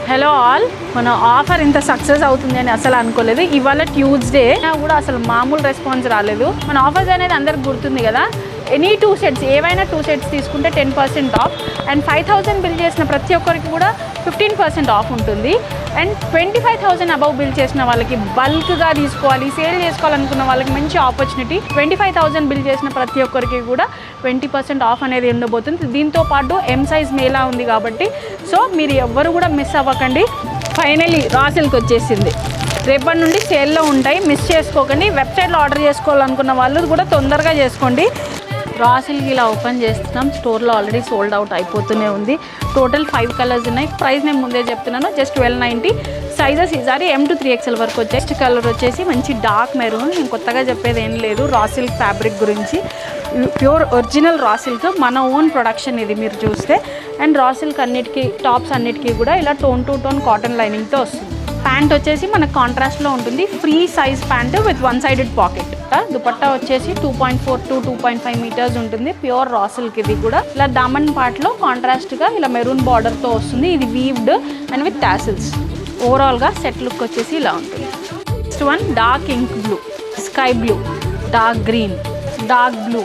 Hello all, మన offer ఇంత success అవుతుంది అని అసలు అనుకోలేదు. ఇవాళ ట్యూస్డే కూడా అసలు మామూలు రెస్పాన్స్ రాలేదు. మన ఆఫర్స్ అనేది అందరికి గుర్తుంది కదా. ఎనీ 2 సెట్స్, ఏవైనా 2 సెట్స్ తీసుకుంటే 10% ఆఫ్. అండ్ 5,000 బిల్ చేసిన ప్రతి ఒక్కరికి కూడా 15% ఆఫ్ ఉంటుంది. అండ్ 25,000 అబవ్ బిల్ చేసిన వాళ్ళకి, బల్క్గా తీసుకోవాలి, సేల్ చేసుకోవాలనుకున్న వాళ్ళకి మంచి ఆపర్చునిటీ. 25,000 బిల్ చేసిన ప్రతి ఒక్కరికి కూడా 20% ఆఫ్ అనేది ఉండబోతుంది. దీంతో పాటు ఎం సైజ్ మేళా ఉంది కాబట్టి సో మీరు ఎవ్వరు కూడా మిస్ అవ్వకండి. ఫైనలీ రా సిల్క్ వచ్చేసింది. రేపటి నుండి సేల్లో ఉంటాయి, మిస్ చేసుకోకండి. వెబ్సైట్లో ఆర్డర్ చేసుకోవాలనుకున్న వాళ్ళు కూడా తొందరగా చేసుకోండి. రా సిల్క్ ఇలా ఓపెన్ చేస్తున్నాం. స్టోర్లో ఆల్రెడీ సోల్డ్ అవుట్ అయిపోతూనే ఉంది. టోటల్ 5 కలర్స్ ఉన్నాయి. ప్రైస్ నేను ముందే చెప్తున్నాను, జస్ట్ 1290. సైజెస్ ఈసారి M to 3XL వరకు వచ్చాయి. నెక్స్ట్ కలర్ వచ్చేసి మంచి డార్క్ మెరూన్. నేను కొత్తగా చెప్పేది ఏం లేదు రా సిల్క్ ఫ్యాబ్రిక్ గురించి. ప్యూర్ ఒరిజినల్ రా సిల్క్, మన ఓన్ ప్రొడక్షన్ ఇది మీరు చూస్తే. అండ్ రా సిల్క్ అన్నిటికీ, టాప్స్ అన్నిటికీ కూడా ఇలా టోన్ టు టోన్ కాటన్ లైనింగ్తో వస్తుంది. ప్యాంట్ వచ్చేసి మనకు కాంట్రాస్ట్లో ఉంటుంది. Free size pant with 1 sided pocket. Dupatta వచ్చేసి 2.4 to 2.5 మీటర్స్ ఉంటుంది. ప్యూర్ రా సిల్క్ ఇది కూడా. ఇలా దామన్ పార్ట్లో కాంట్రాస్ట్గా ఇలా మెరూన్ బార్డర్తో వస్తుంది. ఇది వీవ్డ్ అండ్ విత్ టాసిల్స్. ఓవరాల్గా సెట్ లుక్ వచ్చేసి ఇలా ఉంటుంది. Next one dark ink blue, sky blue, dark green, dark blue,